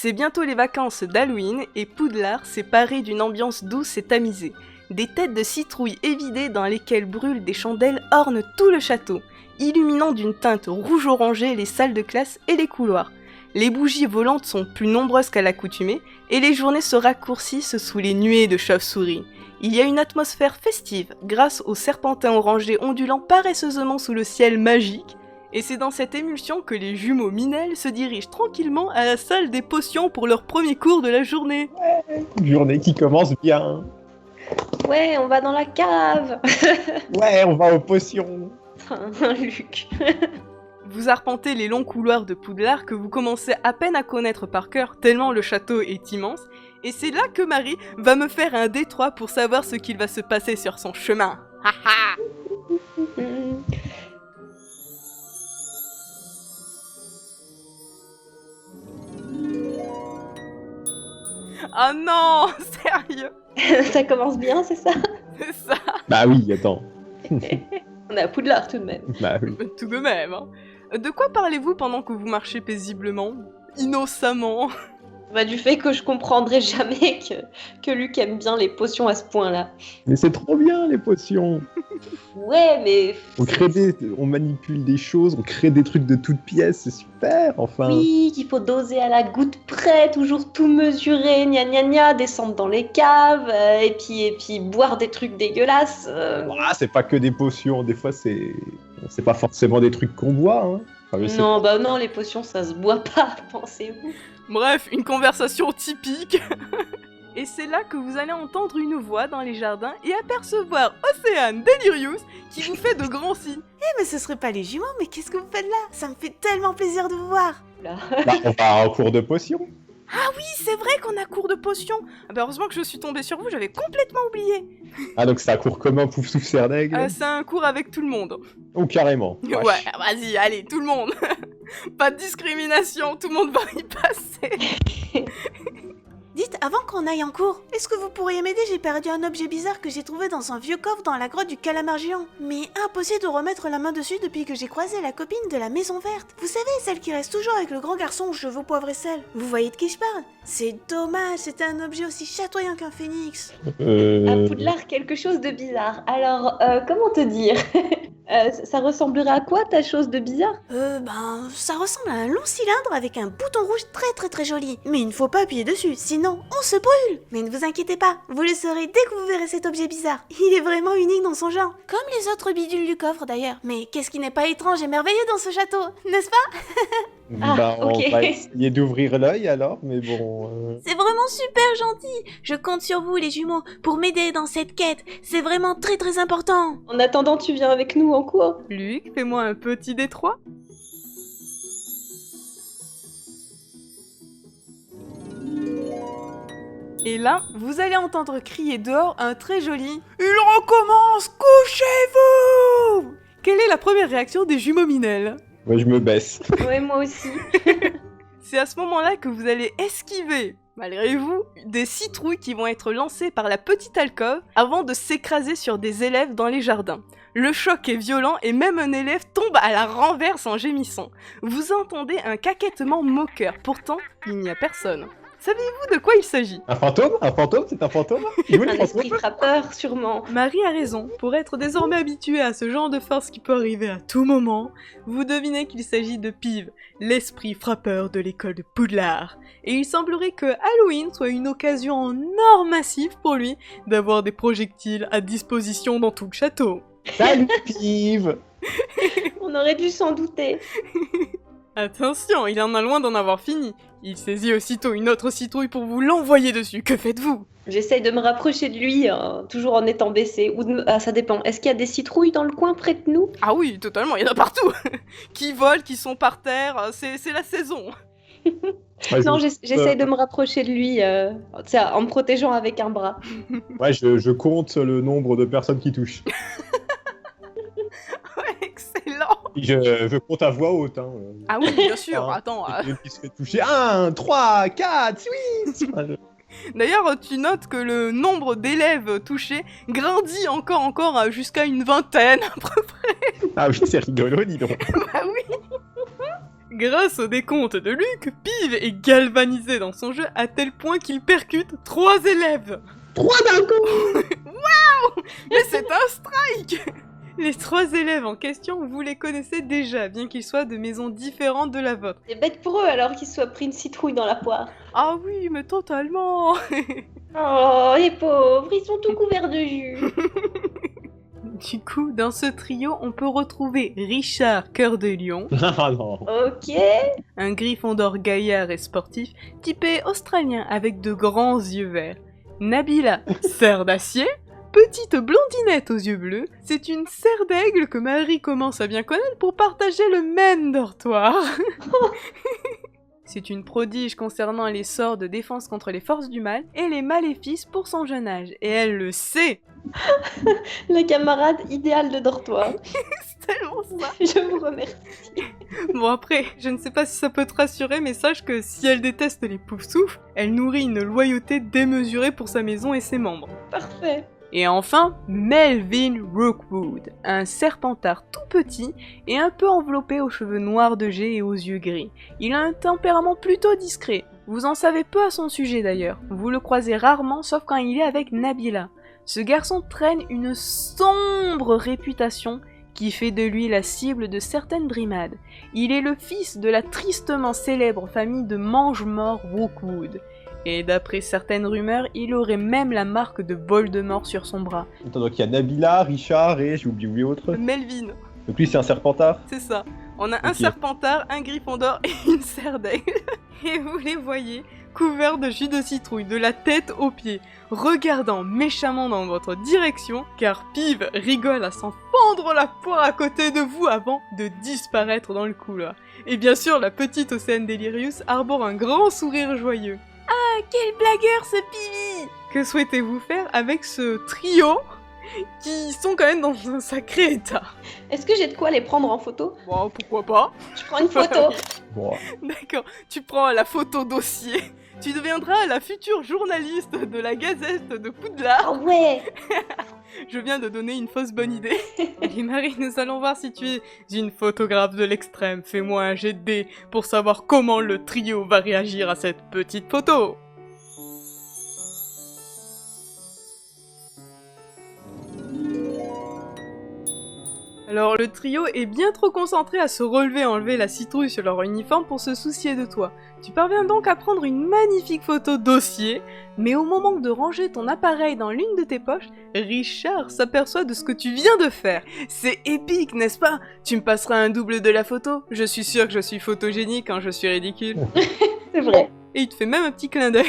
C'est bientôt les vacances d'Halloween et Poudlard s'est paré d'une ambiance douce et tamisée. Des têtes de citrouilles évidées dans lesquelles brûlent des chandelles ornent tout le château, illuminant d'une teinte rouge-orangé les salles de classe et les couloirs. Les bougies volantes sont plus nombreuses qu'à l'accoutumée et les journées se raccourcissent sous les nuées de chauves-souris. Il y a une atmosphère festive grâce aux serpentins orangés ondulant paresseusement sous le ciel magique. Et c'est dans cette émulsion que les jumeaux Minel se dirigent tranquillement à la salle des potions pour leur premier cours de la journée. Ouais, une journée qui commence bien. Ouais, on va dans la cave. Ouais, on va aux potions. Luc. Vous arpentez les longs couloirs de Poudlard que vous commencez à peine à connaître par cœur tellement le château est immense. Et c'est là que Marie va me faire un détroit pour savoir ce qu'il va se passer sur son chemin. Ah non, sérieux? Ça commence bien, c'est ça? C'est ça. Bah oui, attends. On est à Poudlard tout de même. Bah oui. Tout de même. Hein. De quoi parlez-vous pendant que vous marchez paisiblement? Innocemment? Bah, du fait que je comprendrai jamais que Luc aime bien les potions à ce point-là. Mais c'est trop bien les potions. Ouais, mais... On manipule des choses, on crée des trucs de toutes pièces, c'est super, enfin. Oui, qu'il faut doser à la goutte près, toujours tout mesurer, gna gna gna, descendre dans les caves, et puis boire des trucs dégueulasses. Ah, c'est pas que des potions, des fois c'est pas forcément des trucs qu'on boit, hein. Enfin, Non, bah non, les potions ça se boit pas, pensez-vous. Bref, une conversation typique. Et c'est là que vous allez entendre une voix dans les jardins et apercevoir Océane Delirious qui vous fait de grands signes. Mais ce serait pas les jumeaux, mais qu'est-ce que vous faites là? Ça me fait tellement plaisir de vous voir. Là. Bah, on va en cours de potions. Ah oui, c'est vrai qu'on a cours de potions. Ah bah heureusement que je suis tombée sur vous, j'avais complètement oublié. Ah, donc c'est un cours commun Pouf Souffle Serdaigle. C'est un cours avec tout le monde. Oh, carrément. Ouais, vas-y, allez, tout le monde. Pas de discrimination, tout le monde va y passer. Dites, avant qu'on aille en cours, est-ce que vous pourriez m'aider? J'ai perdu un objet bizarre que j'ai trouvé dans un vieux coffre dans la grotte du calamar géant. Mais impossible de remettre la main dessus depuis que j'ai croisé la copine de la maison verte. Vous savez, celle qui reste toujours avec le grand garçon aux cheveux poivre et sel. Vous voyez de qui je parle? C'est dommage, c'était un objet aussi chatoyant qu'un phénix. À Poudlard, quelque chose de bizarre. Alors, comment te dire? Ça ressemblerait à quoi ta chose de bizarre? Ça ressemble à un long cylindre avec un bouton rouge très très très joli. Mais il ne faut pas appuyer dessus, sinon on se brûle. Mais ne vous inquiétez pas, vous le saurez dès que vous verrez cet objet bizarre. Il est vraiment unique dans son genre, comme les autres bidules du coffre d'ailleurs. Mais qu'est-ce qui n'est pas étrange et merveilleux dans ce château, n'est-ce pas? Bah, on ok. va essayer d'ouvrir l'œil alors, mais bon... C'est vraiment super gentil. Je compte sur vous les jumeaux pour m'aider dans cette quête. C'est vraiment très très important. En attendant, tu viens avec nous en cours? Luc, fais-moi un petit détroit. Et là, vous allez entendre crier dehors un très joli « Il recommence, couchez-vous » Quelle est la première réaction des jumeaux Minel? Moi, je me baisse. Ouais, moi aussi. C'est à ce moment-là que vous allez esquiver, malgré vous, des citrouilles qui vont être lancées par la petite alcôve avant de s'écraser sur des élèves dans les jardins. Le choc est violent et même un élève tombe à la renverse en gémissant. Vous entendez un caquettement moqueur, pourtant il n'y a personne. Savez-vous de quoi il s'agit? Un fantôme? Un fantôme? C'est un fantôme? Il est où le Un fantôme? esprit frappeur, sûrement. Marie a raison. Pour être désormais habitué à ce genre de farce qui peut arriver à tout moment, vous devinez qu'il s'agit de Pive, l'esprit frappeur de l'école de Poudlard. Et il semblerait que Halloween soit une occasion en or massif pour lui d'avoir des projectiles à disposition dans tout le château. Salut, Pive! On aurait dû s'en douter. Attention, il en a loin d'en avoir fini. Il saisit aussitôt une autre citrouille pour vous l'envoyer dessus. Que faites-vous? J'essaye de me rapprocher de lui, toujours en étant baissé. Ça dépend. Est-ce qu'il y a des citrouilles dans le coin près de nous? Ah oui, totalement, il y en a partout. Qui volent, qui sont par terre, c'est la saison. Ouais, Non, j'essaye de me rapprocher de lui, en me protégeant avec un bras. Ouais, je compte le nombre de personnes qui touchent. Ouais, excellent. Je compte à voix haute. Hein. Ah oui, bien sûr, attends. Une qui se fait toucher. 1, 3, 4, 8. D'ailleurs, tu notes que le nombre d'élèves touchés grandit encore jusqu'à une vingtaine à peu près. Ah oui, c'est rigolo, dis donc. Bah oui. Grâce au décompte de Luc, Pive est galvanisé dans son jeu à tel point qu'il percute 3 élèves. 3 d'un coup. Mais c'est un strike! Les 3 élèves en question, vous les connaissez déjà, bien qu'ils soient de maisons différentes de la vôtre. C'est bête pour eux alors qu'ils soient pris une citrouille dans la poire. Ah oui, mais totalement. Oh, les pauvres, ils sont tout couverts de jus. Du coup, dans ce trio, on peut retrouver Richard Cœur de Lion, Ah non. Ok. un Gryffondor gaillard et sportif, typé australien avec de grands yeux verts. Nabila, Serre d'Acier, petite blondinette aux yeux bleus, c'est une serre d'aigle que Marie commence à bien connaître pour partager le même dortoir. C'est une prodige concernant les sorts de défense contre les forces du mal et les maléfices pour son jeune âge, et elle le sait. Le camarade idéal de dortoir. C'est tellement ça. Je vous remercie. Bon après, je ne sais pas si ça peut te rassurer, mais sache que si elle déteste les poufs-souffles, elle nourrit une loyauté démesurée pour sa maison et ses membres. Parfait. Et enfin, Melvin Rookwood, un serpentard tout petit et un peu enveloppé aux cheveux noirs de jet et aux yeux gris. Il a un tempérament plutôt discret. Vous en savez peu à son sujet d'ailleurs. Vous le croisez rarement sauf quand il est avec Nabila. Ce garçon traîne une sombre réputation qui fait de lui la cible de certaines brimades. Il est le fils de la tristement célèbre famille de Mange-Morts Rookwood. Et d'après certaines rumeurs, il aurait même la marque de Voldemort sur son bras. Attends, donc il y a Nabila, Richard et j'ai oublié autre. Melvin, Donc lui c'est un serpentard. c'est ça. On a un Ok. serpentard, un Gryffondor et une serre d'aigle. Et vous les voyez, couverts de jus de citrouille, de la tête aux pieds, regardant méchamment dans votre direction, car Pive rigole à s'en fendre la poire à côté de vous avant de disparaître dans le couloir. Et bien sûr, la petite Océane Delirious arbore un grand sourire joyeux. Ah, quel blagueur ce Pivi! Que souhaitez-vous faire avec ce trio qui sont quand même dans un sacré état? Est-ce que j'ai de quoi les prendre en photo? Bon, pourquoi pas? Je prends une photo. Bon, D'accord, tu prends la photo dossier. Tu deviendras la future journaliste de la Gazette de Poudlard. Ah ouais. Je viens de donner une fausse bonne idée. Allez Marie, nous allons voir si tu es une photographe de l'extrême. Fais-moi un jet de dés pour savoir comment le trio va réagir à cette petite photo. Alors le trio est bien trop concentré à se relever et enlever la citrouille sur leur uniforme pour se soucier de toi. Tu parviens donc à prendre une magnifique photo dossier, mais au moment de ranger ton appareil dans l'une de tes poches, Richard s'aperçoit de ce que tu viens de faire. C'est épique, n'est-ce pas? Tu me passeras un double de la photo? Je suis sûre que je suis photogénique quand je suis ridicule. C'est vrai. Et il te fait même un petit clin d'œil.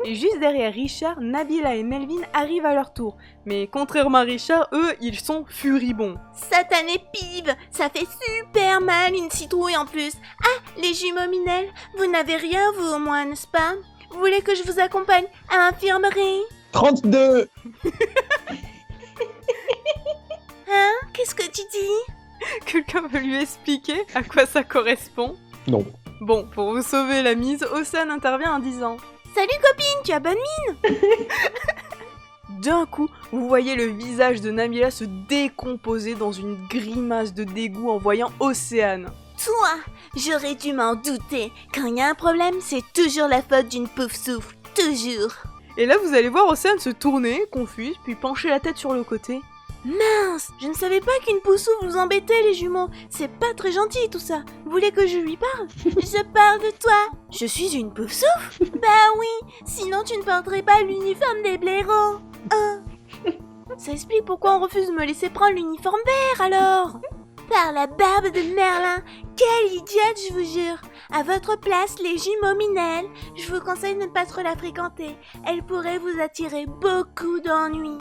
Et juste derrière Richard, Nabila et Melvin arrivent à leur tour. Mais contrairement à Richard, eux, ils sont furibonds. Satané Pive, ça fait super mal une citrouille en plus. Ah, les jumeaux Minel, vous n'avez rien vous au moins, n'est-ce pas? Vous voulez que je vous accompagne à l'infirmerie? 32. Hein? Qu'est-ce que tu dis? Quelqu'un veut lui expliquer à quoi ça correspond? Non. Bon, pour vous sauver la mise, Océane intervient en disant: Salut copine, tu as bonne mine? D'un coup, vous voyez le visage de Nabila se décomposer dans une grimace de dégoût en voyant Océane. Toi, j'aurais dû m'en douter. Quand il y a un problème, c'est toujours la faute d'une pouf souffle. Toujours. Et là, vous allez voir Océane se tourner, confuse, puis pencher la tête sur le côté. Mince, je ne savais pas qu'une poussou vous embêtait les jumeaux. C'est pas très gentil tout ça. Vous voulez que je lui parle? Je parle de toi. Je suis une poussou? Bah oui, sinon tu ne porterais pas l'uniforme des blaireaux. Ça explique pourquoi on refuse de me laisser prendre l'uniforme vert alors. Par la barbe de Merlin, quelle idiote je vous jure. À votre place, les jumeaux Minel, je vous conseille de ne pas trop la fréquenter. Elle pourrait vous attirer beaucoup d'ennuis.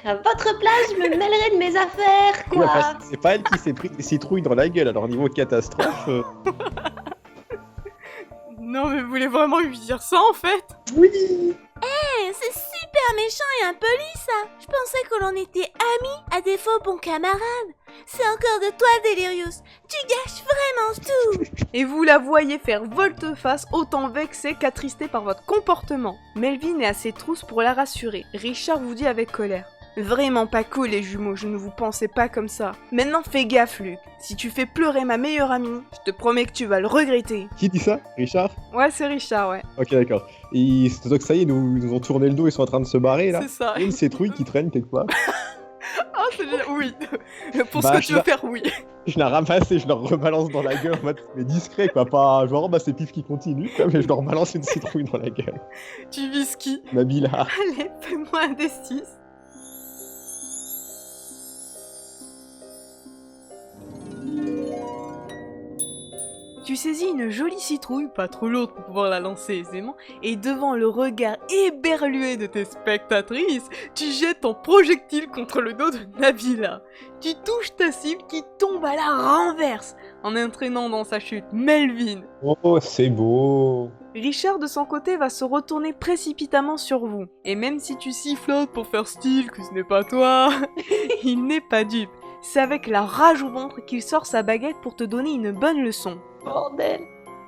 À votre place, je me mêlerai de mes affaires, Oui, quoi. enfin, c'est pas elle qui s'est pris des citrouilles dans la gueule, alors niveau catastrophe. Non mais vous voulez vraiment lui dire ça en fait? Oui. C'est super méchant et impoli ça. Je pensais que l'on était amis, à défaut bons camarades. C'est encore de toi, Delirious. Tu gâches vraiment tout. Et vous la voyez faire volte-face, autant vexée qu'attristée par votre comportement. Melvin est à ses trousses pour la rassurer. Richard vous dit avec colère: Vraiment pas cool les jumeaux, je ne vous pensais pas comme ça. Maintenant fais gaffe Luc, si tu fais pleurer ma meilleure amie, je te promets que tu vas le regretter. Qui dit ça? Richard? Ouais c'est Richard, ouais. Ok, d'accord. Et c'est donc ça y est, ils nous ont tourné le dos, ils sont en train de se barrer là. C'est ça. Il y a une citrouille qui traîne quelque part. Ah c'est génial, oui. Pour Bah, ce que tu veux faire, oui. Je la ramasse et je leur rebalance dans la gueule en mode, mais discret quoi, pas genre bah c'est Pif qui continue quoi, mais je leur balance une citrouille dans la gueule. Tu vises qui? Nabila. Allez, fais-moi un des 6. Tu saisis une jolie citrouille, pas trop lourde pour pouvoir la lancer aisément, et devant le regard éberlué de tes spectatrices, tu jettes ton projectile contre le dos de Nabila. Tu touches ta cible qui tombe à la renverse, en entraînant dans sa chute Melvin. Oh, c'est beau. Richard de son côté va se retourner précipitamment sur vous, et même si tu sifflotes pour faire style que ce n'est pas toi, il n'est pas dupe. C'est avec la rage au ventre qu'il sort sa baguette pour te donner une bonne leçon. Bordel.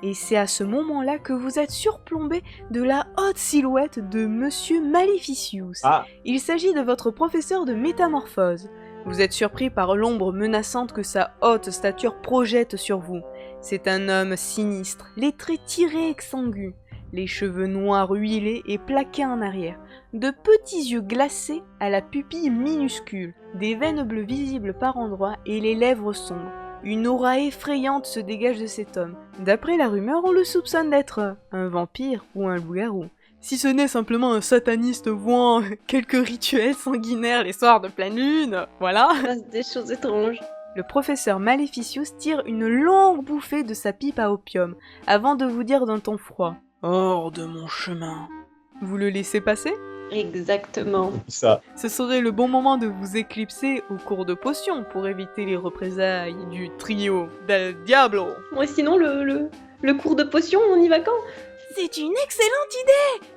Et c'est à ce moment-là que vous êtes surplombé de la haute silhouette de Monsieur Maleficius. Ah. Il s'agit de votre professeur de métamorphose. Vous êtes surpris par l'ombre menaçante que sa haute stature projette sur vous. C'est un homme sinistre, les traits tirés exsangues, les cheveux noirs huilés et plaqués en arrière, de petits yeux glacés à la pupille minuscule, des veines bleues visibles par endroits et les lèvres sombres. Une aura effrayante se dégage de cet homme. D'après la rumeur, on le soupçonne d'être un vampire ou un loup-garou. Si ce n'est simplement un sataniste vouant quelques rituels sanguinaires les soirs de pleine lune, voilà. Il se passe des choses étranges. Le professeur Maleficius tire une longue bouffée de sa pipe à opium, avant de vous dire d'un ton froid « Hors de mon chemin !» Vous le laissez passer ? Exactement. Ça. Ce serait le bon moment de vous éclipser au cours de potions pour éviter les représailles du trio del Diablo. Ouais, sinon, le cours de potion, on y va quand? C'est une excellente idée.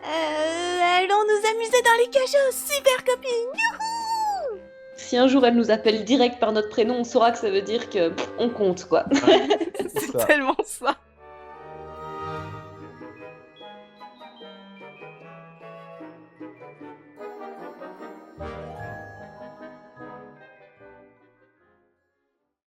Allons nous amuser dans les cachots, super copine. Si un jour elle nous appelle direct par notre prénom, on saura que ça veut dire que on compte, quoi. C'est tellement ça.